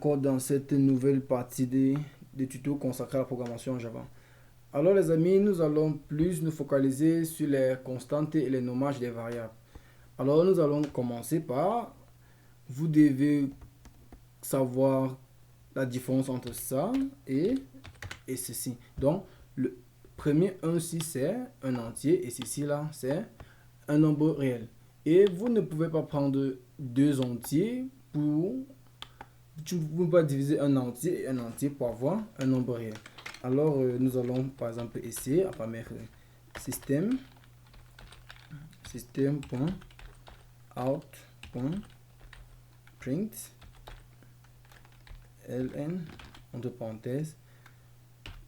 encore dans cette nouvelle partie des tutos consacrés à la programmation en Java. Alors les amis, nous allons plus nous focaliser sur les constantes et les nommages des variables. Alors nous allons commencer par, vous devez savoir la différence entre ça et ceci. Donc le premier 1 ici c'est un entier et ceci là c'est un nombre réel. Et vous ne pouvez pas prendre deux entiers pour... Tu ne peux pas diviser un entier et un entier pour avoir un nombre réel. Alors, nous allons par exemple essayer à mettre system.out.print ln entre parenthèses.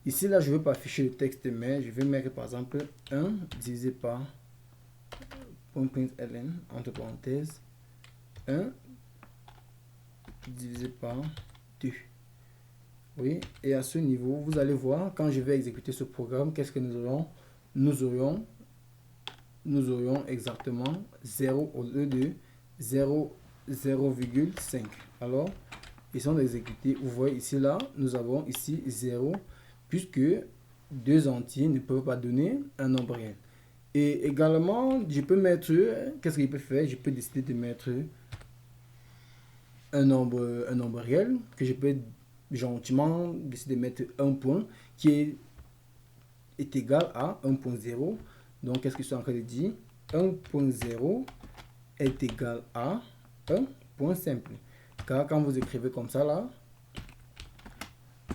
Ici, là, je ne veux pas afficher le texte, mais je vais mettre par exemple 1 divisé par .print ln entre parenthèses 1 divisé par 2. Oui, et à ce niveau, vous allez voir, quand je vais exécuter ce programme, qu'est-ce que nous aurons? Nous aurions exactement 0 au lieu de 0,5. Alors, ici on exécuter, vous voyez ici, là, nous avons ici 0, puisque deux entiers ne peuvent pas donner un nombre réel. Et également, je peux mettre, qu'est-ce qu'il peut faire? Je peux décider de mettre un nombre réel que je peux gentiment décider de mettre un point qui est égal à 1.0. Donc, qu'est-ce que je suis en train de dire? 1.0 est égal à 1 point simple. Car quand vous écrivez comme ça, là,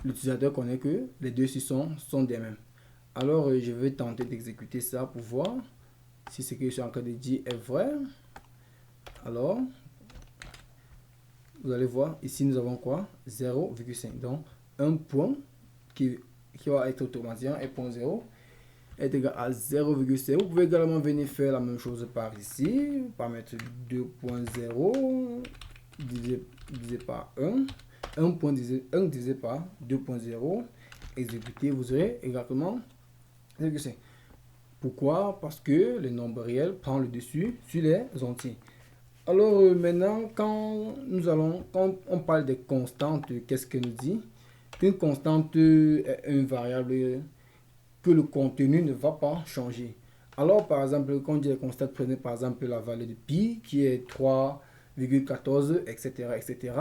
l'utilisateur connaît que les deux ici sont des mêmes. Alors, je vais tenter d'exécuter ça pour voir si ce que je suis en train de dire est vrai. Alors, vous allez voir, ici nous avons quoi? 0,5. Donc, un point qui va être automatiquement 1.0 est égal à 0,5. Vous pouvez également venir faire la même chose par ici, par mettre 2.0 divisé par 1. 1 divisé par 2.0. Exécuter, vous aurez exactement 0,5. Pourquoi? Parce que le nombre réel prend le dessus sur les entiers. Alors maintenant, quand on parle des constantes, qu'est-ce que nous dit? Une constante est une variable que le contenu ne va pas changer. Alors par exemple, quand on dit les constantes, prenez par exemple la valeur de pi qui est 3,14, etc., etc.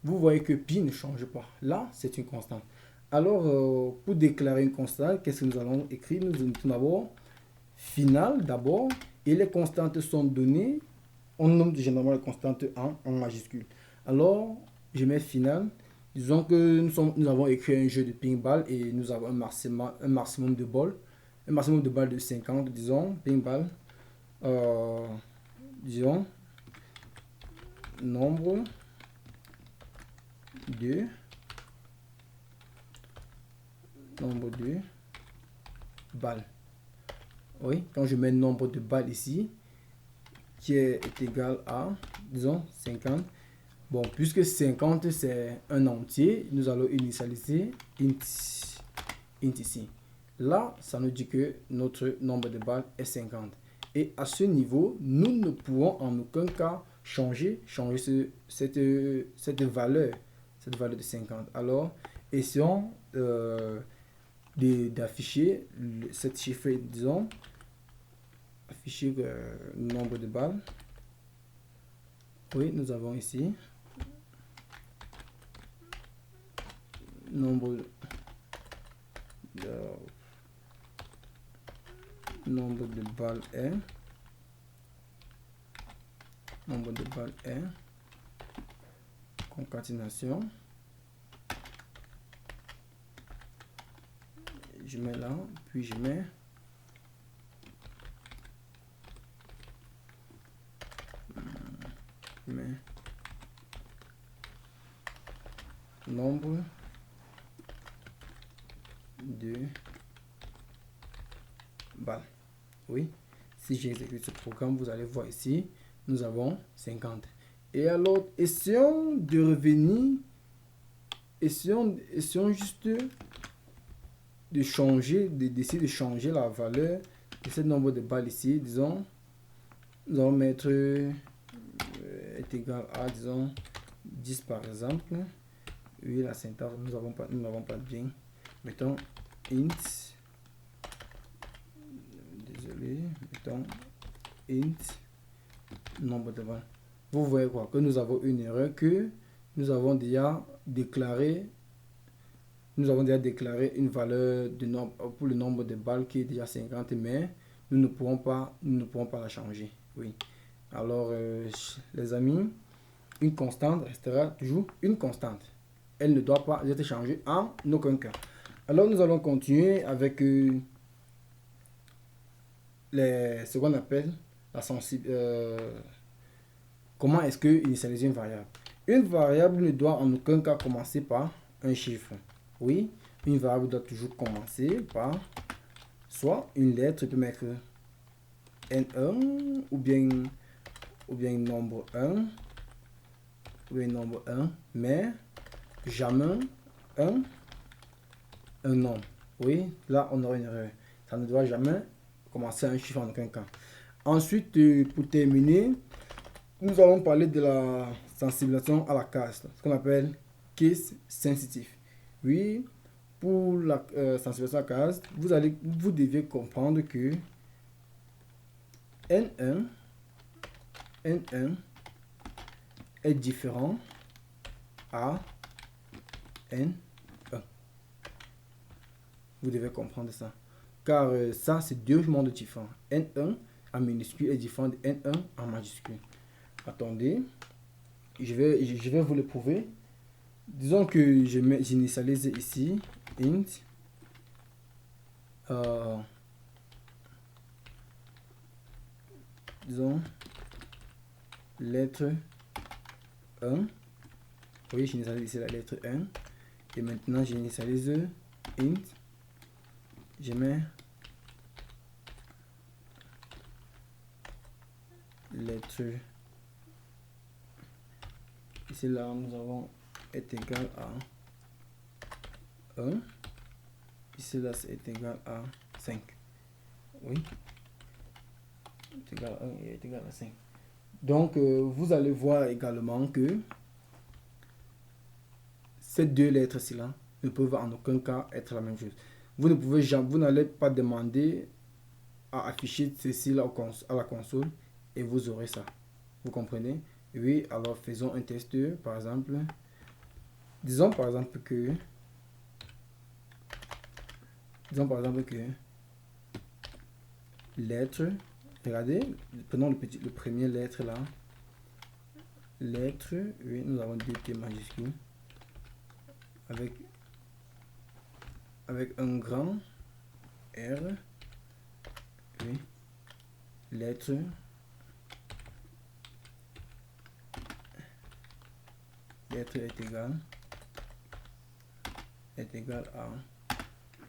Vous voyez que pi ne change pas. Là, c'est une constante. Alors, pour déclarer une constante, qu'est-ce que nous allons écrire? Nous avons final d'abord, et les constantes sont données. On nomme généralement les constantes en majuscule. Alors, je mets final. Disons que nous avons écrit un jeu de ping-ball et nous avons un maximum de balles. Un maximum de balles de 50, disons, ping-ball. Disons, nombre de balles. Oui, quand je mets nombre de balles ici, qui est égal à, disons, 50. Bon, puisque 50 c'est un entier, nous allons initialiser int ici. Là, ça nous dit que notre nombre de balles est 50. Et à ce niveau, nous ne pouvons en aucun cas changer cette valeur de 50. Alors, essayons d'afficher cette chiffre, disons, afficher le nombre de balles. Oui, nous avons ici nombre de balles est concaténation. Je mets là, puis je mets nombre de balles. Oui, si j'exécute ce programme, vous allez voir ici, nous avons 50. Et alors, essayons de revenir, essayons juste de changer, d'essayer de changer la valeur de ce nombre de balles ici. Disons, nous allons mettre est égal à, disons, 10 par exemple. Oui, la syntaxe, nous n'avons pas bien. Mettons int, désolé, mettons int, nombre de ventes. Vous voyez quoi? Que nous avons une erreur, que nous avons déjà déclaré une valeur de nombre pour le nombre de balles qui est déjà 50, mais nous ne pourrons pas la changer. Oui. Alors, les amis, une constante restera toujours une constante. Elle ne doit pas être changée en aucun cas. Alors, nous allons continuer avec ce qu'on appelle la comment est-ce que initialiser une variable. Une variable ne doit en aucun cas commencer par un chiffre. Oui, une variable doit toujours commencer par soit une lettre, peut mettre N1 ou bien nombre 1 mais jamais un nombre. Oui, là on aura une erreur. Ça ne doit jamais commencer un chiffre en aucun cas. Ensuite, pour terminer, nous allons parler de la sensibilisation à la case, ce qu'on appelle case sensitive. Oui, pour la sensibilisation à la case, vous devez comprendre que N1 est différent à N1. Vous devez comprendre ça. Car ça, c'est deux mondes différents. N1 en minuscule est différent de N1 en majuscule. Attendez, je vais vous le prouver. Disons que j'initialise ici int disons lettre 1. Oui, j'initialise ici la lettre 1 et maintenant j'initialise int, je mets lettre. Ici là nous avons est égal à 1. Ici là c'est égal à 5. Oui, est égal à 1 et est égal à 5. Donc vous allez voir également que ces deux lettres-ci là ne peuvent en aucun cas être la même chose. Vous n'allez pas demander à afficher ceci là à la console et vous aurez ça. Vous comprenez? Oui, alors faisons un test par exemple. Disons par exemple que lettre, regardez, prenons le premier lettre là. Lettre, oui, nous avons deux T majuscules avec un grand R. Oui, lettre est égal à,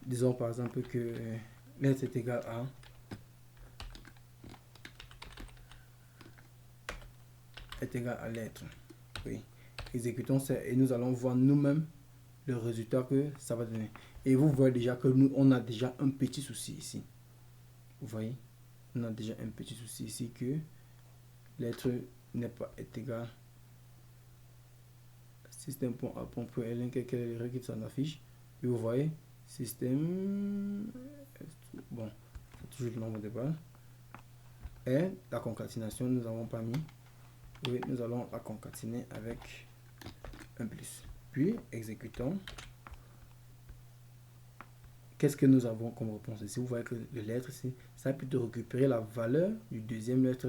disons par exemple que lettre est égal à lettre. Oui, exécutons ça et nous allons voir nous-mêmes le résultat que ça va donner. Et vous voyez déjà que nous on a déjà un petit souci ici. Vous voyez, on a déjà un petit souci ici que lettre n'est pas égal. Système.a.println, quelle est l'erreur qui s'en affiche. Et vous voyez, système, bon, c'est toujours le nombre de balles. Et la concaténation, nous n'avons pas mis. Oui, nous allons la concaténer avec un plus. Puis, exécutons. Qu'est-ce que nous avons comme réponse ici? Vous voyez que les lettres ici, ça a plutôt récupérer la valeur du deuxième lettre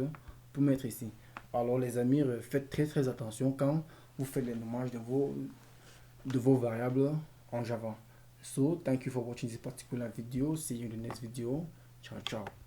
pour mettre ici. Alors les amis, faites très attention quand vous faites les nommages de vos variables en Java. So, thank you for watching this particular video. See you in the next video. Ciao, ciao.